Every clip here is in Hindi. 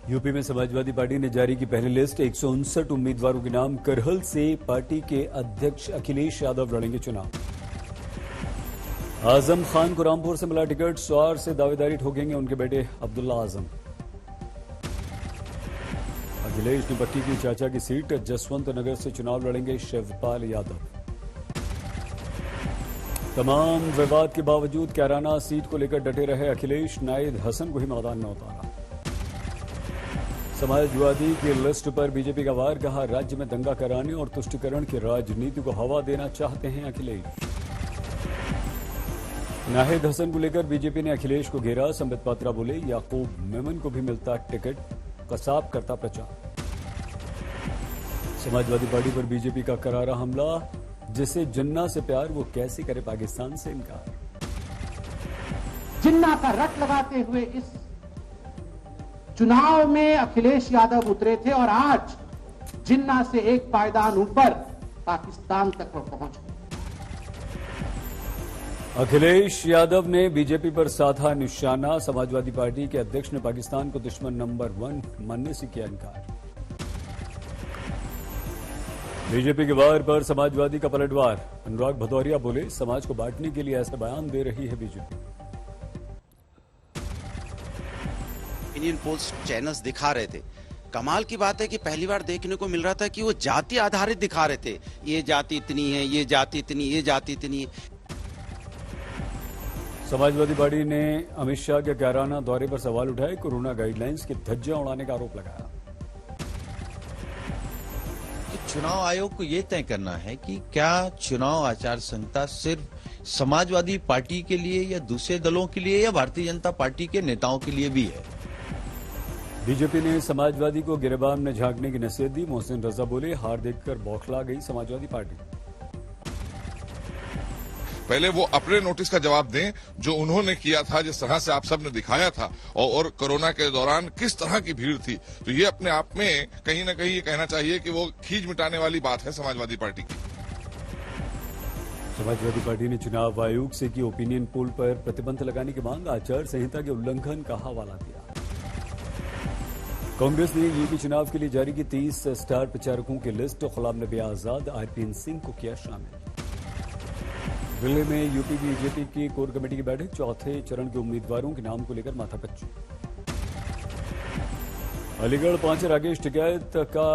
यूपी में समाजवादी पार्टी ने जारी की पहली लिस्ट। 159 उम्मीदवारों के नाम। करहल से पार्टी के अध्यक्ष अखिलेश यादव लड़ेंगे चुनाव। आजम खान को रामपुर से मिला टिकट। स्वार से दावेदारी ठोकेंगे उनके बेटे अब्दुल्ला आजम। अखिलेश ने पक्की की चाचा की सीट। जसवंत नगर से चुनाव लड़ेंगे शिवपाल यादव। तमाम विवाद के बावजूद कैराना सीट को लेकर डटे रहे अखिलेश। नाहिद हसन को ही मैदान में उतारा। समाजवादी की लिस्ट पर बीजेपी का वार। कहा, राज्य में दंगा कराने और तुष्टीकरण की राजनीति को हवा देना चाहते हैं अखिलेश। नाहिद हसन को लेकर बीजेपी ने अखिलेश को घेरा। संबित पात्रा बोले, याकूब मेमन को भी मिलता टिकट। कसाब करता प्रचार। समाजवादी पार्टी पर बीजेपी का करारा हमला। जिसे जिन्ना से प्यार वो कैसे करे पाकिस्तान से इनकार। जिन्ना का रट लगाते हुए इस चुनाव में अखिलेश यादव उतरे थे और आज जिन्ना से एक पायदान ऊपर पाकिस्तान तक वो पहुंच गए। अखिलेश यादव ने बीजेपी पर साधा निशाना। समाजवादी पार्टी के अध्यक्ष ने पाकिस्तान को दुश्मन नंबर 1 मानने से किया इनकार। बीजेपी के वार पर समाजवादी का पलटवार। अनुराग भदौरिया बोले, समाज को बांटने के लिए ऐसा बयान दे रही है बीजेपी। ओपिनियन पोल्स चैनल्स दिखा रहे थे। कमाल की बात है कि पहली बार देखने को मिल रहा था कि वो जाति आधारित दिखा रहे थे। ये जाति इतनी है, ये जाति इतनी, ये जाति इतनी है। समाजवादी पार्टी ने अमित शाह के कैराना दौरे पर सवाल उठाए। कोरोना गाइडलाइंस की धज्जियां उड़ाने का आरोप लगाया। चुनाव आयोग को यह तय करना है कि क्या चुनाव आचार संहिता सिर्फ समाजवादी पार्टी के लिए या दूसरे दलों के लिए या भारतीय जनता पार्टी के नेताओं के लिए भी है। बीजेपी ने समाजवादी को गिरबान में झांकने की नसीहत दी। मोहसिन रजा बोले, हार देखकर बौखला गई समाजवादी पार्टी। पहले वो अपने नोटिस का जवाब दें जो उन्होंने किया था, जिस तरह से आप सबने दिखाया था और कोरोना के दौरान किस तरह की भीड़ थी। तो ये अपने आप में कहीं ना कहीं ये कहना चाहिए कि वो खींच मिटाने वाली बात है समाजवादी पार्टी की। समाजवादी पार्टी ने चुनाव आयोग से की ओपिनियन पोल पर प्रतिबंध लगाने की मांग। आचार संहिता के उल्लंघन का हवाला दिया। कांग्रेस ने यूपी चुनाव के लिए जारी की 30 स्टार प्रचारकों की लिस्ट। गुलाम नबी आजाद, आरपीएन सिंह को किया शामिल। दिल्ली में यूपी बीजेपी की कोर कमेटी की बैठक। चौथे चरण के उम्मीदवारों के नाम को लेकर माथापच्ची। अलीगढ़ पहुंचे राकेश टिकैत का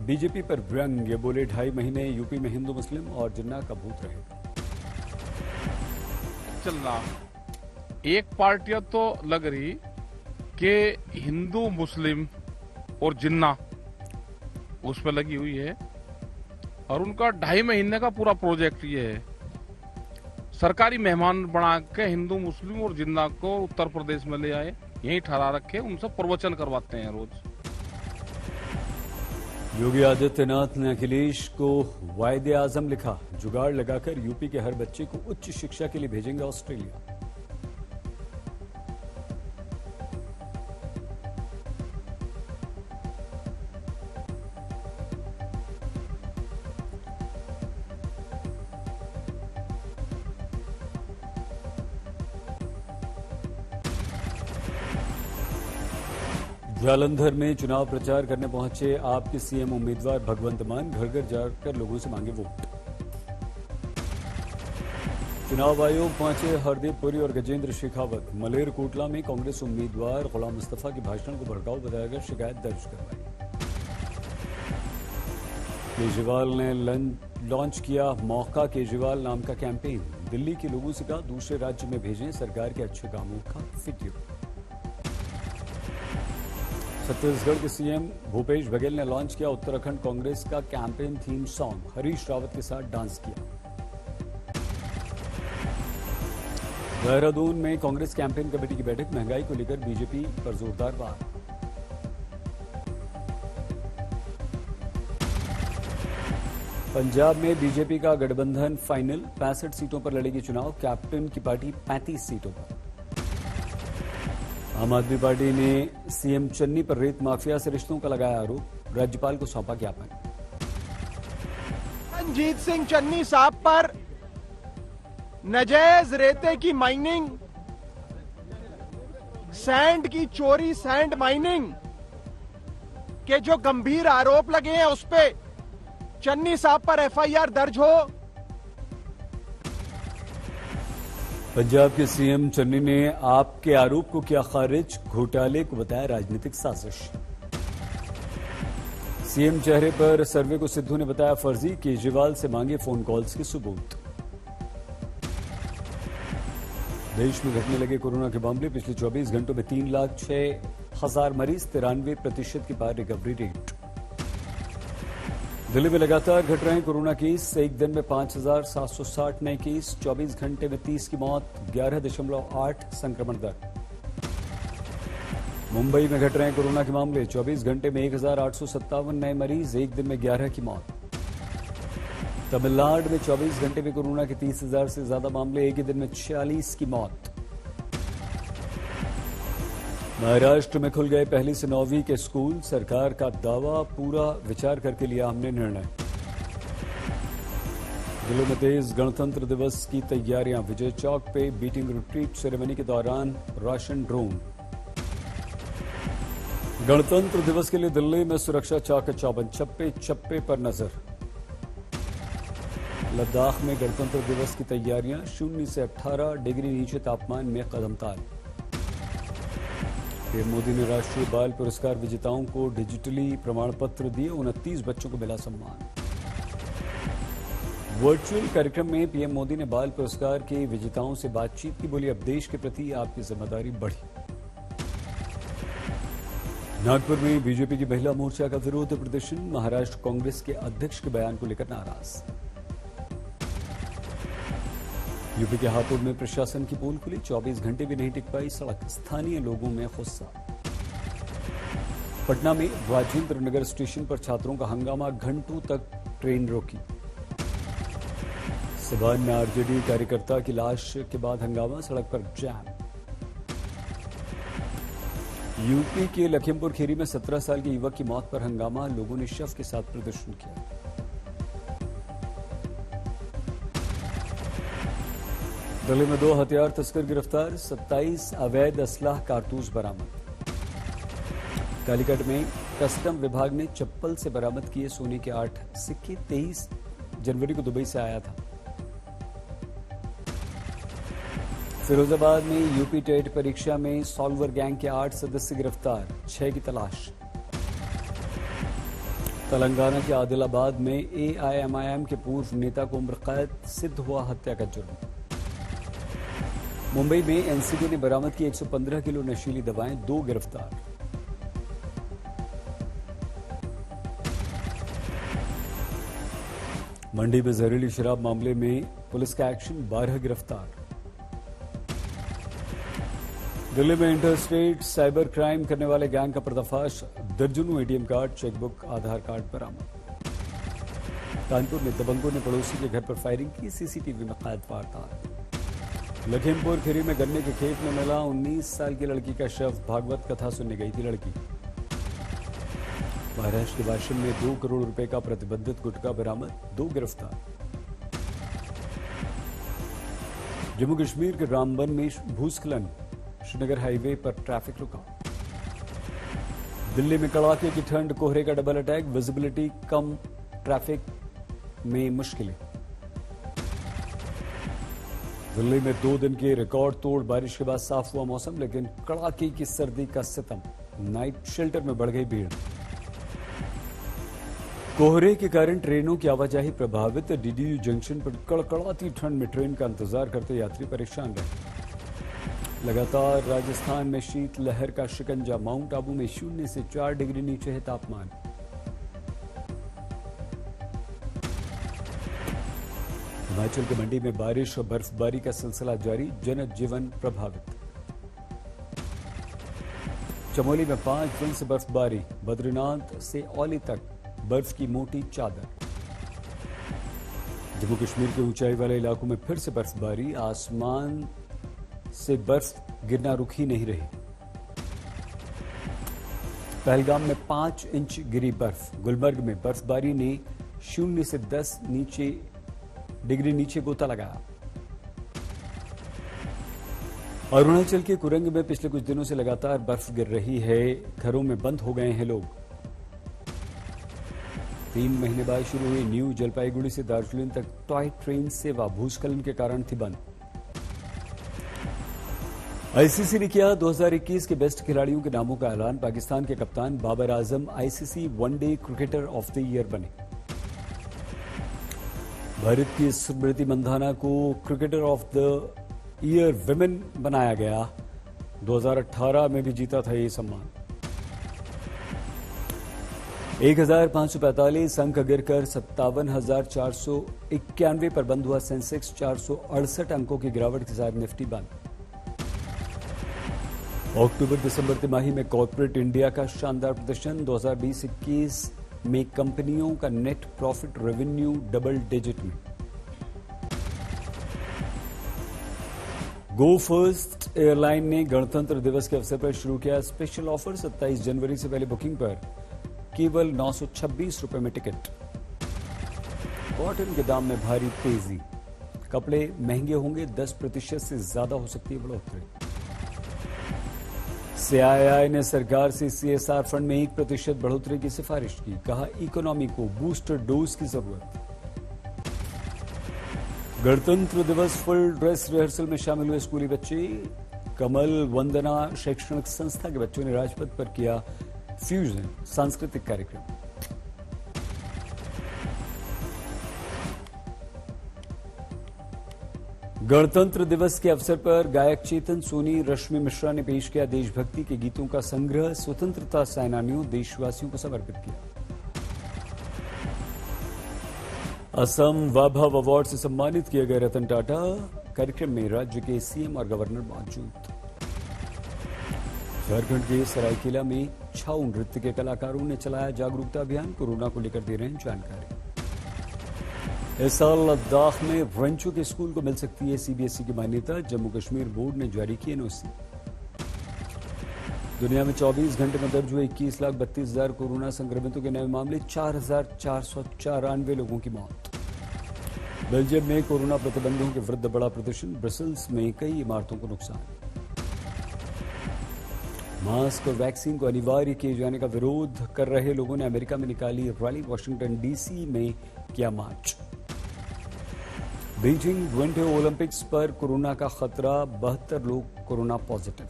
बीजेपी पर व्यंग्य। बोले, 2.5 महीने यूपी में हिंदू मुस्लिम और जिन्ना का भूत रहेगा। चलना एक पार्टियां तो लग रही कि हिंदू मुस्लिम और जिन्ना उसमें लगी हुई है और उनका 2.5 महीने का पूरा प्रोजेक्ट ये है। सरकारी मेहमान बना के हिंदू मुस्लिम और जिन्ना को उत्तर प्रदेश में ले आए, यहीं ठहरा रखे, उनसे प्रवचन करवाते हैं रोज। योगी आदित्यनाथ ने अखिलेश को वायदे आजम लिखा। जुगाड़ लगाकर यूपी के हर बच्चे को उच्च शिक्षा के लिए भेजेंगे ऑस्ट्रेलिया। जालंधर में चुनाव प्रचार करने पहुंचे आपके सीएम उम्मीदवार भगवंत मान। घर घर जाकर लोगों से मांगे वोट। चुनाव आयोग पहुंचे हरदीप पुरी और गजेंद्र शेखावत। मलेरकोटला में कांग्रेस उम्मीदवार गुलाम मुस्तफा के भाषण को भड़काऊ बताकर शिकायत दर्ज करवाई। केजरीवाल ने लॉन्च किया मौका केजरीवाल नाम का कैंपेन। दिल्ली के लोगों से कहा, दूसरे राज्य में भेजें सरकार के अच्छे कामों का वीडियो। छत्तीसगढ़ के सीएम भूपेश बघेल ने लॉन्च किया उत्तराखंड कांग्रेस का campaign theme song. Harish Rawat के साथ डांस किया। देहरादून में कांग्रेस कैंपेन कमेटी की बैठक। महंगाई को लेकर बीजेपी पर जोरदार वार। पंजाब में बीजेपी का गठबंधन फाइनल। 65 सीटों पर लड़ेगी चुनाव। कैप्टन की पार्टी 35 सीटों पर। आम आदमी पार्टी ने सीएम चन्नी पर रेत माफिया से रिश्तों का लगाया आरोप। राज्यपाल को सौंपा ज्ञापन। रणजीत सिंह चन्नी साहब पर नाजायज रेते की माइनिंग, सैंड की चोरी, सैंड माइनिंग के जो गंभीर आरोप लगे हैं उस पे चन्नी साहब पर एफआईआर दर्ज हो। पंजाब के सीएम चन्नी ने आपके आरोप को किया खारिज, घोटाले को बताया राजनीतिक साजिश। सीएम चेहरे पर सर्वे को सिद्धू ने बताया फर्जी, केजरीवाल से मांगे फोन कॉल्स के सबूत। देश में घटने लगे कोरोना के मामले, पिछले 24 घंटों में 3,06,000 मरीज, 93% की पार रिकवरी रेट। दिल्ली में लगातार घट रहे हैं कोरोना केस, एक दिन में 5,760 नए केस, 24 घंटे में 30 की मौत, 11.8 संक्रमण दर। मुंबई में घट रहे हैं कोरोना के मामले, 24 घंटे में 1,857 नए मरीज, एक दिन में 11 की मौत। तमिलनाडु में 24 घंटे में कोरोना के 30,000 से ज्यादा मामले, एक ही दिन में 46 की मौत। महाराष्ट्र में खुल गए पहली से 9वीं के स्कूल, सरकार का दावा, पूरा विचार करके लिया हमने निर्णय। जिलों में तेज गणतंत्र दिवस की तैयारियां, विजय चौक पे बीटिंग रिट्रीट सेरेमनी के दौरान रोशन ड्रोन। गणतंत्र दिवस के लिए दिल्ली में सुरक्षा चाक चौबंद, चप्पे चप्पे पर नजर। लद्दाख में गणतंत्र दिवस की तैयारियां, 0 से 18 डिग्री नीचे तापमान में कदमताल। पीएम मोदी ने राष्ट्रीय बाल पुरस्कार विजेताओं को डिजिटली प्रमाण पत्र दिए, 29 बच्चों को मिला सम्मान। वर्चुअल कार्यक्रम में पीएम मोदी ने बाल पुरस्कार के विजेताओं से बातचीत की, बोली अब देश के प्रति आपकी जिम्मेदारी बढ़ी। नागपुर में बीजेपी की महिला मोर्चा का विरोध प्रदर्शन, महाराष्ट्र कांग्रेस के अध्यक्ष के बयान को लेकर नाराज। यूपी के हापुड़ में प्रशासन की पोल खुली, 24 घंटे भी नहीं टिक पाई सड़क, स्थानीय लोगों में गुस्सा। पटना में राजेंद्र नगर स्टेशन पर छात्रों का हंगामा, घंटों तक ट्रेन रोकी। सिवान में आरजेडी कार्यकर्ता की लाश के बाद हंगामा, सड़क पर जाम। यूपी के लखीमपुर खीरी में 17 साल के युवक की मौत पर हंगामा, लोगों ने शव के साथ प्रदर्शन किया। दिल्ली में 2 हथियार तस्कर गिरफ्तार, 27 अवैध असलाह कारतूस बरामद। कालीकट में कस्टम विभाग ने चप्पल से बरामद किए सोने के 8 सिक्के, 23 जनवरी को दुबई से आया था। फिरोजाबाद में यूपी टेट परीक्षा में सॉल्वर गैंग के 8 सदस्य गिरफ्तार, 6 की तलाश। तेलंगाना के आदिलाबाद में एआईएमआईएम के पूर्व नेता को उम्र कैद, सिद्ध हुआ हत्या का जुर्म। मुंबई में एनसीबी ने बरामद की 115 किलो नशीली दवाएं, 2 गिरफ्तार। मंडी में जहरीली शराब मामले में पुलिस का एक्शन, 12 गिरफ्तार। दिल्ली में इंटरस्टेट साइबर क्राइम करने वाले गैंग का पर्दाफाश, दर्जनों एटीएम कार्ड, चेकबुक, आधार कार्ड बरामद। कानपुर में दबंगों ने पड़ोसी के घर पर फायरिंग की, सीसीटीवी में कैद वारदात। लखीमपुर खीरी में गन्ने के खेत में मिला 19 साल की लड़की का शव, भागवत कथा सुनने गई थी लड़की। महाराष्ट्र के वाशिम में 2 करोड़ रुपए का प्रतिबंधित गुटखा बरामद, 2 गिरफ्तार। जम्मू कश्मीर के रामबन में भूस्खलन, श्रीनगर हाईवे पर ट्रैफिक रुका। दिल्ली में कड़ाके की ठंड, कोहरे का डबल अटैक, विजिबिलिटी कम, ट्रैफिक में मुश्किलें। दिल्ली में 2 दिन की रिकॉर्ड तोड़ बारिश के बाद साफ हुआ मौसम, लेकिन कड़ाके की सर्दी का सितम, नाइट शेल्टर में बढ़ गई भीड़। कोहरे के कारण ट्रेनों की आवाजाही प्रभावित, डीडीयू जंक्शन पर कड़कड़ाती ठंड में ट्रेन का इंतजार करते यात्री परेशान रहे। लगातार राजस्थान में शीत लहर का शिकंजा, माउंट आबू में 0 से 4 डिग्री नीचे है तापमान। हिमाचल के मंडी में बारिश और बर्फबारी का सिलसिला जारी, जनजीवन प्रभावित। चमोली में 5 दिन से बर्फबारी, बद्रीनाथ से औली तक बर्फ की मोटी चादर। जम्मू कश्मीर के ऊंचाई वाले इलाकों में फिर से बर्फबारी, आसमान से बर्फ गिरना रुक ही नहीं रही। पहलगाम में 5 इंच गिरी बर्फ, गुलमर्ग में बर्फबारी ने 0 से 10 डिग्री नीचे गोता लगाया। अरुणाचल के कुरंग में पिछले कुछ दिनों से लगातार बर्फ गिर रही है, घरों में बंद हो गए हैं लोग। 3 महीने बाद शुरू हुई न्यू जलपाईगुड़ी से दार्जिलिंग तक टॉय ट्रेन सेवा भूस्खलन के कारण थी बंद। आईसीसी ने किया 2021 के बेस्ट खिलाड़ियों के नामों का ऐलान। पाकिस्तान के कप्तान Babar Azam ICC one day cricketer of the year बने। भारत की स्मृति मंधाना को cricketer of the year women बनाया गया। 2018 में भी जीता था ये सम्मान। 1545 अंक गिरकर 57,491 पर बंद हुआ सेंसेक्स। 468 अंकों की गिरावट के साथ निफ्टी बंद। अक्टूबर-दिसंबर तिमाही में कॉर्पोरेट इंडिया का शानदार प्रदर्शन। 2020-21 में कंपनियों का net profit revenue double digit में। गो फर्स्ट एयरलाइन ने गणतंत्र दिवस के अवसर पर शुरू किया स्पेशल ऑफर। 27 जनवरी से पहले बुकिंग पर केवल 926 रुपए में टिकट। कॉटन के दाम में भारी तेजी। कपड़े महंगे होंगे, 10% से ज्यादा हो सकती है बढ़ोतरी। सीआईआई ने सरकार से सीएसआर फंड में 1% बढ़ोतरी की सिफारिश की। कहा इकोनॉमी को बूस्टर डोज की जरूरत। गणतंत्र दिवस फुल ड्रेस रिहर्सल में शामिल हुए स्कूली बच्चे। कमल वंदना शैक्षणिक संस्था के बच्चों ने राजपथ पर किया फ्यूजन सांस्कृतिक कार्यक्रम। गणतंत्र दिवस के अवसर पर गायक चेतन सोनी, रश्मि मिश्रा ने पेश किया देशभक्ति के गीतों का संग्रह। स्वतंत्रता सेनानियों, देशवासियों को समर्पित किया। असम वैभव अवार्ड से सम्मानित किए गए रतन टाटा। कार्यक्रम में राज्य के सीएम और गवर्नर मौजूद। झारखंड के सरायकेला में छाऊ नृत्य के कलाकारों ने चलाया जागरूकता अभियान। कोरोना को लेकर दे रहे हैं जानकारी। इस साल लद्दाख में रेंचो के स्कूल को मिल सकती है सीबीएसई की मान्यता। जम्मू कश्मीर बोर्ड ने जारी की एनओसी। दुनिया में 24 घंटे में दर्ज हुए 21,32,000 कोरोना संक्रमितों के नए मामले। 4,494 लोगों की मौत। बेल्जियम में कोरोना प्रतिबंधों के विरुद्ध बड़ा प्रदर्शन। ब्रसेल्स में कई इमारतों को नुकसान। मास्क और वैक्सीन को अनिवार्य किए जाने का विरोध कर रहे लोगों ने अमेरिका में निकाली रैली। वॉशिंगटन डीसी में किया मार्च। बीजिंग विंटर ओलंपिक्स पर कोरोना का खतरा। 72 लोग कोरोना पॉजिटिव।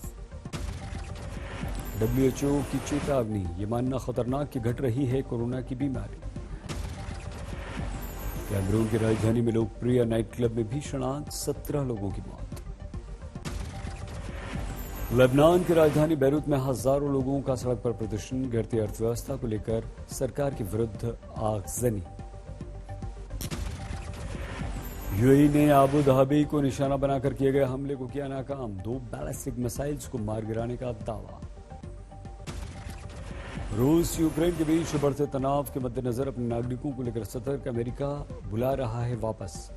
डब्ल्यूएचओ की चेतावनी। ये मानना खतरनाक कि घट रही है कोरोना की बीमारी। कैमरून की राजधानी में लोकप्रिय नाइट क्लब में भीषण आग। 17 लोगों की मौत। लेबनान की राजधानी बैरूत में हजारों लोगों का सड़क पर प्रदर्शन। गिरती अर्थव्यवस्था को लेकर सरकार के विरुद्ध आगजनी। यूएई ने आबू धाबी को निशाना बनाकर किए गए हमले को किया नाकाम। 2 बैलिस्टिक मिसाइल्स को मार गिराने का दावा। रूस यूक्रेन के बीच बढ़ते तनाव के मद्देनजर अपने नागरिकों को लेकर सतर्क। अमेरिका बुला रहा है वापस।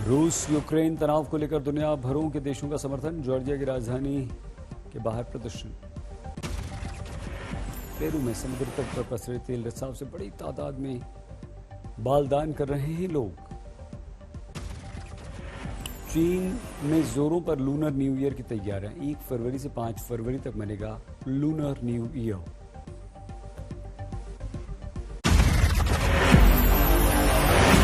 रूस यूक्रेन तनाव को लेकर दुनिया भरों के देशों का समर्थन। जॉर्जिया की राजधानी के बाहर प्रदर्शन। पेरू में समुद्र तट पर पसरे तेल रिसाव से बड़ी तादाद में बाल दान कर रहे हैं लोग। चीन में जोरों पर लूनर न्यू ईयर की तैयारियां। 1 फरवरी से 5 फरवरी तक मनेगा लूनर न्यू ईयर।